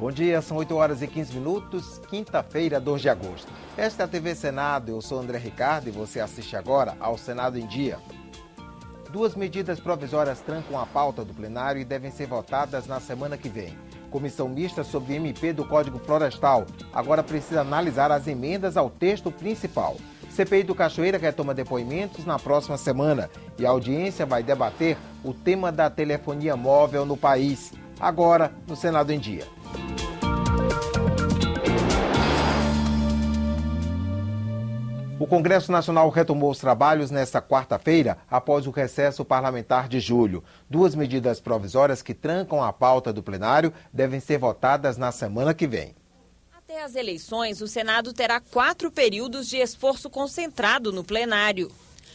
Bom dia, são 8 horas e 15 minutos, quinta-feira, 2 de agosto. Esta é a TV Senado, eu sou André Ricardo e você assiste agora ao Senado em Dia. 2 medidas provisórias trancam a pauta do plenário e devem ser votadas na semana que vem. Comissão mista sobre MP do Código Florestal agora precisa analisar as emendas ao texto principal. CPI do Cachoeira retoma depoimentos na próxima semana e a audiência vai debater o tema da telefonia móvel no país. Agora, no Senado em Dia. O Congresso Nacional retomou os trabalhos nesta quarta-feira, após o recesso parlamentar de julho. 2 medidas provisórias que trancam a pauta do plenário devem ser votadas na semana que vem. Até as eleições, o Senado terá 4 períodos de esforço concentrado no plenário.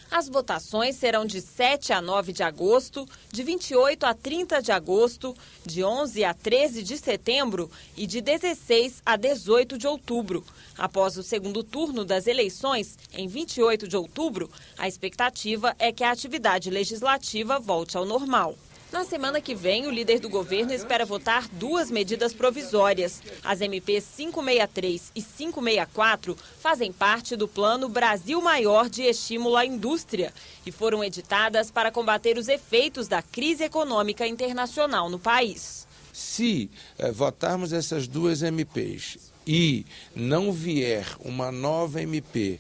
As votações serão de 7 a 9 de agosto, de 28 a 30 de agosto, de 11 a 13 de setembro e de 16 a 18 de outubro. Após o segundo turno das eleições, em 28 de outubro, a expectativa é que a atividade legislativa volte ao normal. Na semana que vem, o líder do governo espera votar 2 medidas provisórias. As MPs 563 e 564 fazem parte do Plano Brasil Maior de Estímulo à Indústria e foram editadas para combater os efeitos da crise econômica internacional no país. Se votarmos essas 2 MPs e não vier uma nova MP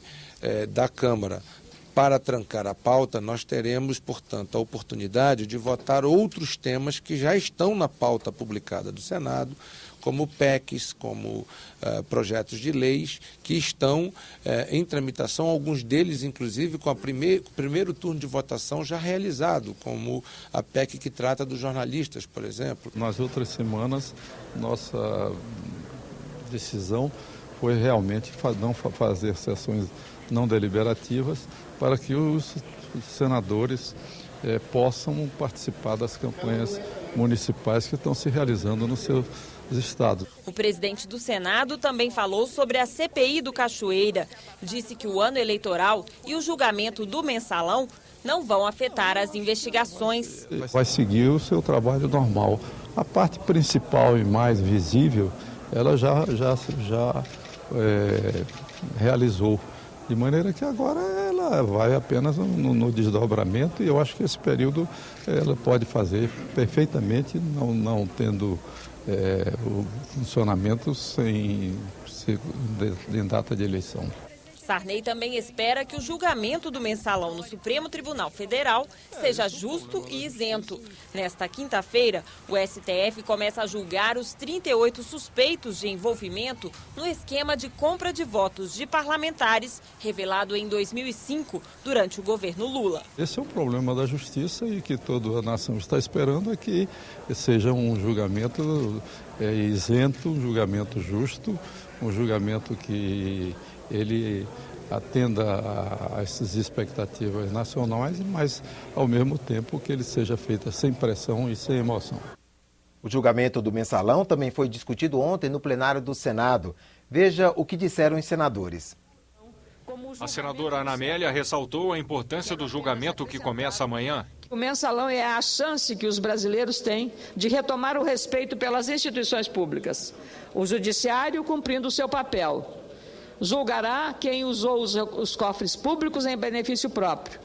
da Câmara para trancar a pauta, nós teremos, portanto, a oportunidade de votar outros temas que já estão na pauta publicada do Senado, como PECs, como projetos de leis que estão em tramitação, alguns deles, inclusive, com o primeiro turno de votação já realizado, como a PEC que trata dos jornalistas, por exemplo. Nas outras semanas, nossa decisão foi realmente não fazer sessões não deliberativas para que os senadores possam participar das campanhas municipais que estão se realizando nos seus estados. O presidente do Senado também falou sobre a CPI do Cachoeira. Disse que o ano eleitoral e o julgamento do mensalão não vão afetar as investigações. Vai seguir o seu trabalho normal. A parte principal e mais visível, ela já realizou. De maneira que agora ela vai apenas no desdobramento e eu acho que esse período ela pode fazer perfeitamente, não tendo o funcionamento em data de eleição. Sarney também espera que o julgamento do mensalão no Supremo Tribunal Federal seja justo e isento. Nesta quinta-feira, o STF começa a julgar os 38 suspeitos de envolvimento no esquema de compra de votos de parlamentares revelado em 2005, durante o governo Lula. Esse é o problema da justiça e que toda a nação está esperando é que seja um julgamento isento, um julgamento justo, um julgamento que ele atenda a essas expectativas nacionais, mas ao mesmo tempo que ele seja feito sem pressão e sem emoção. O julgamento do mensalão também foi discutido ontem no plenário do Senado. Veja o que disseram os senadores. A senadora Ana Amélia ressaltou a importância do julgamento que começa amanhã. O mensalão é a chance que os brasileiros têm de retomar o respeito pelas instituições públicas. O judiciário cumprindo o seu papel. Julgará quem usou os cofres públicos em benefício próprio.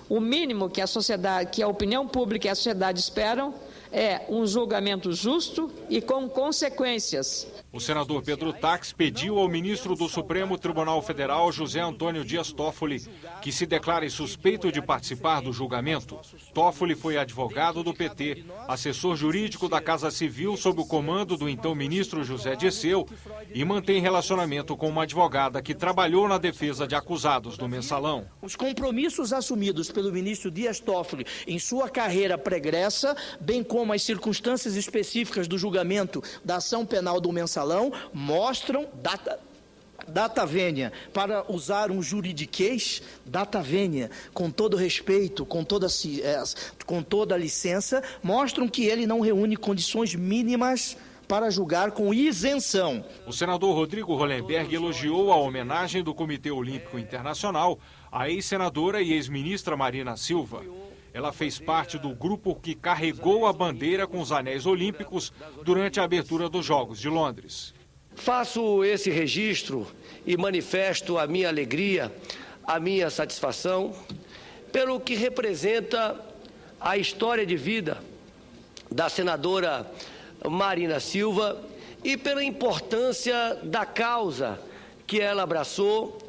O mínimo que a opinião pública e a sociedade esperam é um julgamento justo e com consequências. O senador Pedro Tax pediu ao ministro do Supremo Tribunal Federal, José Antônio Dias Toffoli, que se declare suspeito de participar do julgamento. Toffoli foi advogado do PT, assessor jurídico da Casa Civil sob o comando do então ministro José Dirceu e mantém relacionamento com uma advogada que trabalhou na defesa de acusados do mensalão. Os compromissos assumidos pelo ministro Dias Toffoli em sua carreira pregressa, bem como as circunstâncias específicas do julgamento da ação penal do mensalão, mostram data vênia, para usar um juridiquês, data vênia, com todo respeito, com toda licença, mostram que ele não reúne condições mínimas para julgar com isenção. O senador Rodrigo Hollenberg elogiou a homenagem do Comitê Olímpico Internacional à ex-senadora e ex-ministra Marina Silva. Ela fez parte do grupo que carregou a bandeira com os anéis olímpicos durante a abertura dos Jogos de Londres. Faço esse registro e manifesto a minha alegria, a minha satisfação, pelo que representa a história de vida da senadora Marina Silva e pela importância da causa que ela abraçou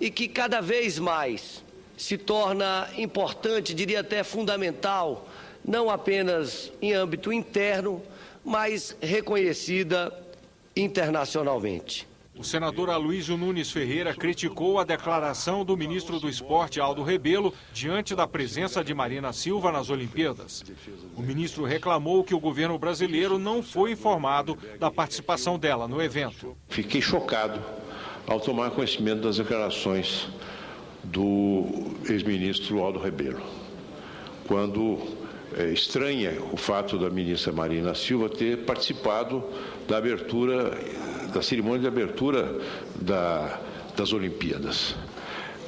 e que cada vez mais se torna importante, diria até fundamental, não apenas em âmbito interno, mas reconhecida internacionalmente. O senador Aloysio Nunes Ferreira criticou a declaração do ministro do Esporte, Aldo Rebelo, diante da presença de Marina Silva nas Olimpíadas. O ministro reclamou que o governo brasileiro não foi informado da participação dela no evento. Fiquei chocado ao tomar conhecimento das declarações do ex-ministro Aldo Rebelo, quando estranha o fato da ministra Marina Silva ter participado da cerimônia de abertura das Olimpíadas.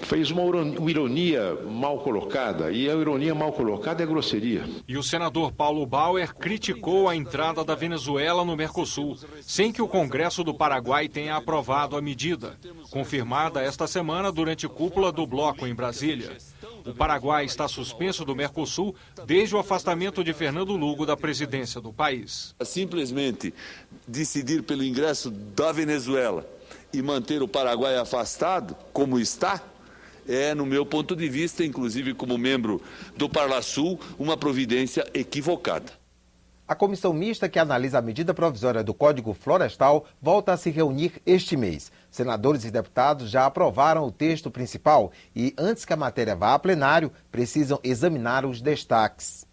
Fez uma ironia mal colocada, e a ironia mal colocada é grosseria. E o senador Paulo Bauer criticou a entrada da Venezuela no Mercosul, sem que o Congresso do Paraguai tenha aprovado a medida, confirmada esta semana durante cúpula do bloco em Brasília. O Paraguai está suspenso do Mercosul desde o afastamento de Fernando Lugo da presidência do país. Simplesmente decidir pelo ingresso da Venezuela e manter o Paraguai afastado, como está, é, no meu ponto de vista, inclusive como membro do Parlasul, uma providência equivocada. A comissão mista que analisa a medida provisória do Código Florestal volta a se reunir este mês. Senadores e deputados já aprovaram o texto principal e, antes que a matéria vá a plenário, precisam examinar os destaques.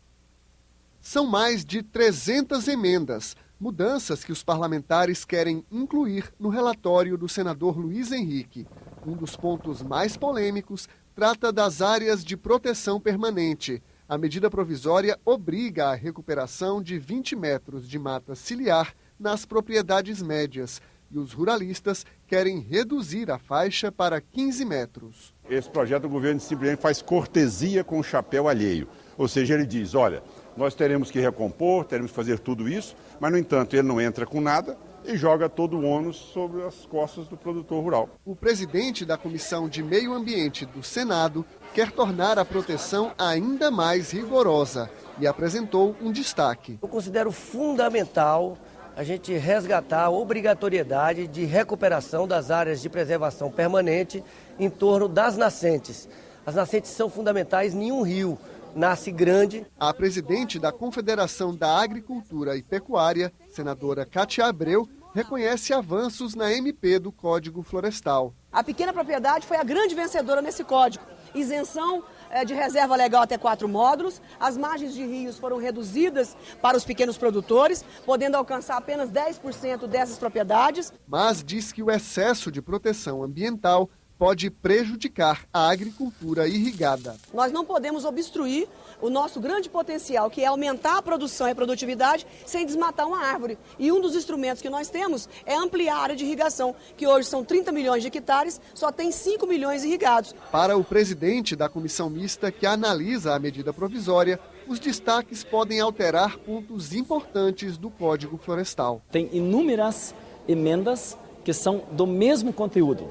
São mais de 300 emendas, mudanças que os parlamentares querem incluir no relatório do senador Luiz Henrique. Um dos pontos mais polêmicos trata das áreas de proteção permanente. A medida provisória obriga a recuperação de 20 metros de mata ciliar nas propriedades médias. E os ruralistas querem reduzir a faixa para 15 metros. Esse projeto do governo simplesmente faz cortesia com o chapéu alheio. Ou seja, ele diz, olha, nós teremos que recompor, teremos que fazer tudo isso, mas, no entanto, ele não entra com nada e joga todo o ônus sobre as costas do produtor rural. O presidente da Comissão de Meio Ambiente do Senado quer tornar a proteção ainda mais rigorosa e apresentou um destaque. Eu considero fundamental a gente resgatar a obrigatoriedade de recuperação das áreas de preservação permanente em torno das nascentes. As nascentes são fundamentais, nenhum rio nasce grande. A presidente da Confederação da Agricultura e Pecuária, senadora Cátia Abreu, reconhece avanços na MP do Código Florestal. A pequena propriedade foi a grande vencedora nesse código. Isenção de reserva legal até 4 módulos, as margens de rios foram reduzidas para os pequenos produtores, podendo alcançar apenas 10% dessas propriedades. Mas diz que o excesso de proteção ambiental pode prejudicar a agricultura irrigada. Nós não podemos obstruir o nosso grande potencial, que é aumentar a produção e a produtividade sem desmatar uma árvore. E um dos instrumentos que nós temos é ampliar a área de irrigação, que hoje são 30 milhões de hectares, só tem 5 milhões irrigados. Para o presidente da comissão mista que analisa a medida provisória, os destaques podem alterar pontos importantes do Código Florestal. Tem inúmeras emendas que são do mesmo conteúdo.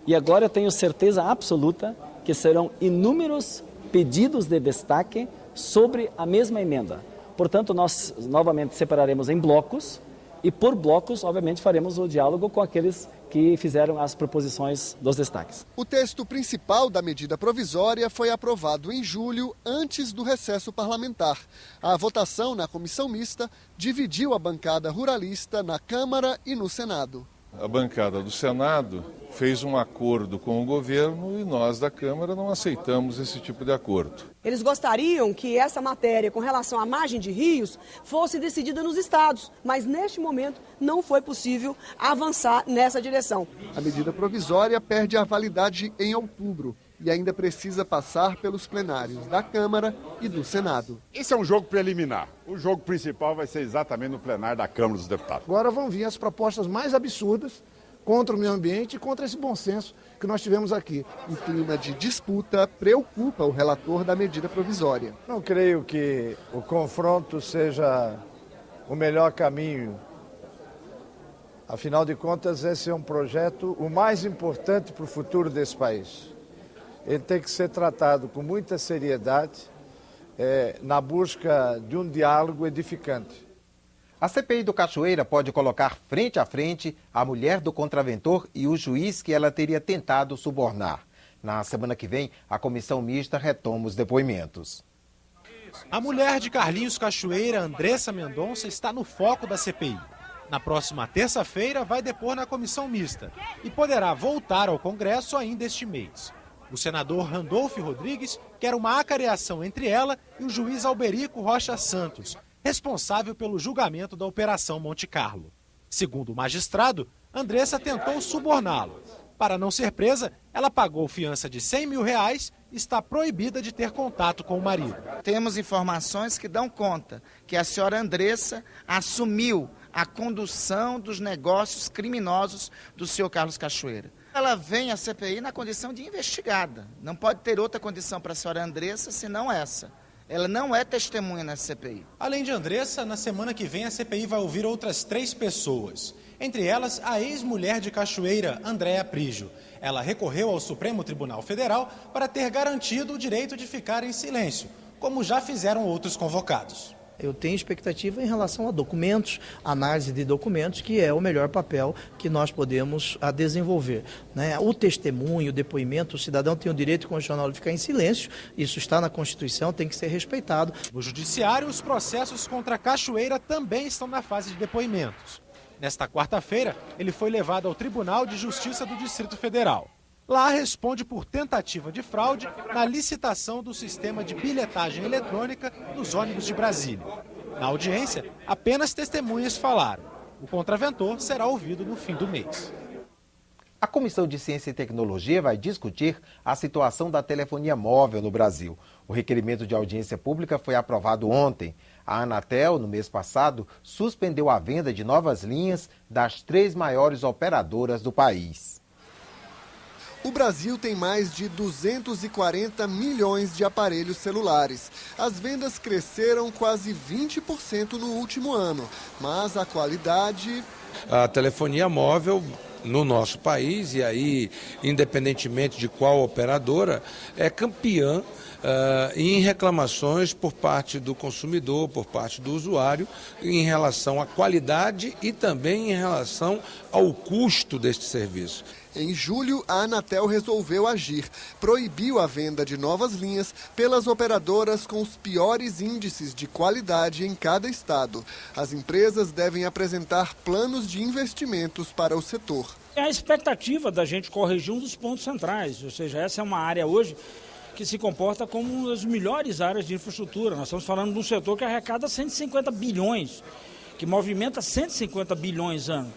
E agora eu tenho certeza absoluta que serão inúmeros pedidos de destaque sobre a mesma emenda. Portanto, nós novamente separaremos em blocos e por blocos, obviamente, faremos o diálogo com aqueles que fizeram as proposições dos destaques. O texto principal da medida provisória foi aprovado em julho, antes do recesso parlamentar. A votação na comissão mista dividiu a bancada ruralista na Câmara e no Senado. A bancada do Senado fez um acordo com o governo e nós da Câmara não aceitamos esse tipo de acordo. Eles gostariam que essa matéria com relação à margem de rios fosse decidida nos estados, mas neste momento não foi possível avançar nessa direção. A medida provisória perde a validade em outubro e ainda precisa passar pelos plenários da Câmara e do Senado. Esse é um jogo preliminar. O jogo principal vai ser exatamente no plenário da Câmara dos Deputados. Agora vão vir as propostas mais absurdas contra o meio ambiente e contra esse bom senso que nós tivemos aqui. O clima de disputa preocupa o relator da medida provisória. Não creio que o confronto seja o melhor caminho. Afinal de contas, esse é um projeto o mais importante para o futuro desse país. Ele tem que ser tratado com muita seriedade, na busca de um diálogo edificante. A CPI do Cachoeira pode colocar frente a frente a mulher do contraventor e o juiz que ela teria tentado subornar. Na semana que vem, a comissão mista retoma os depoimentos. A mulher de Carlinhos Cachoeira, Andressa Mendonça, está no foco da CPI. Na próxima terça-feira, vai depor na comissão mista e poderá voltar ao Congresso ainda este mês. O senador Randolfo Rodrigues quer uma acareação entre ela e o juiz Alberico Rocha Santos, responsável pelo julgamento da Operação Monte Carlo. Segundo o magistrado, Andressa tentou suborná-lo. Para não ser presa, ela pagou fiança de R$100 mil e está proibida de ter contato com o marido. Temos informações que dão conta que a senhora Andressa assumiu a condução dos negócios criminosos do senhor Carlos Cachoeira. Ela vem à CPI na condição de investigada. Não pode ter outra condição para a senhora Andressa senão essa. Ela não é testemunha na CPI. Além de Andressa, na semana que vem a CPI vai ouvir outras 3 pessoas. Entre elas, a ex-mulher de Cachoeira, Andréa Prígio. Ela recorreu ao Supremo Tribunal Federal para ter garantido o direito de ficar em silêncio, como já fizeram outros convocados. Eu tenho expectativa em relação a documentos, análise de documentos, que é o melhor papel que nós podemos desenvolver. O testemunho, o depoimento, o cidadão tem o direito constitucional de ficar em silêncio, isso está na Constituição, tem que ser respeitado. No Judiciário, os processos contra Cachoeira também estão na fase de depoimentos. Nesta quarta-feira, ele foi levado ao Tribunal de Justiça do Distrito Federal. Lá responde por tentativa de fraude na licitação do sistema de bilhetagem eletrônica dos ônibus de Brasília. Na audiência, apenas testemunhas falaram. O contraventor será ouvido no fim do mês. A Comissão de Ciência e Tecnologia vai discutir a situação da telefonia móvel no Brasil. O requerimento de audiência pública foi aprovado ontem. A Anatel, no mês passado, suspendeu a venda de novas linhas das 3 maiores operadoras do país. O Brasil tem mais de 240 milhões de aparelhos celulares. As vendas cresceram quase 20% no último ano, mas a qualidade... A telefonia móvel no nosso país, e aí, independentemente de qual operadora, é campeã em reclamações por parte do consumidor, por parte do usuário, em relação à qualidade e também em relação ao custo deste serviço. Em julho, a Anatel resolveu agir. Proibiu a venda de novas linhas pelas operadoras com os piores índices de qualidade em cada estado. As empresas devem apresentar planos de investimentos para o setor. É a expectativa da gente corrigir um dos pontos centrais, ou seja, essa é uma área hoje que se comporta como uma das melhores áreas de infraestrutura. Nós estamos falando de um setor que arrecada 150 bilhões, que movimenta 150 bilhões ano.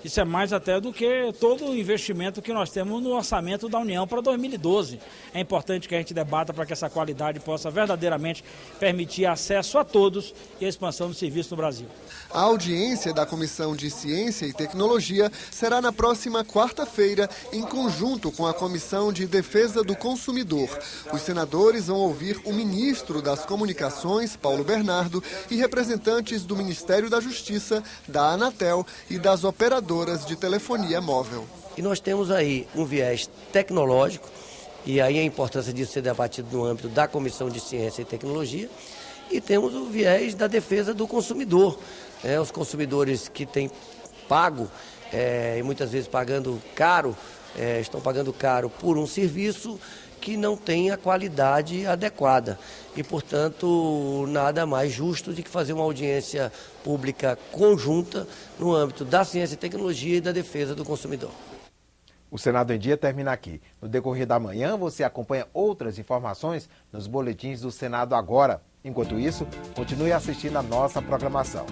Isso é mais até do que todo o investimento que nós temos no orçamento da União para 2012. É importante que a gente debata para que essa qualidade possa verdadeiramente permitir acesso a todos e a expansão do serviço no Brasil. A audiência da Comissão de Ciência e Tecnologia será na próxima quarta-feira, em conjunto com a Comissão de Defesa do Consumidor. Os senadores vão ouvir o ministro das Comunicações, Paulo Bernardo, e representantes do Ministério da Justiça, da Anatel e das operadoras de telefonia móvel. E nós temos aí um viés tecnológico, e aí a importância disso ser debatido no âmbito da Comissão de Ciência e Tecnologia, e temos o viés da defesa do consumidor. Os consumidores que têm pago, e muitas vezes pagando caro, estão pagando caro por um serviço que não tem a qualidade adequada. E, portanto, nada mais justo do que fazer uma audiência pública conjunta no âmbito da ciência e tecnologia e da defesa do consumidor. O Senado em Dia termina aqui. No decorrer da manhã, você acompanha outras informações nos boletins do Senado Agora. Enquanto isso, continue assistindo a nossa programação.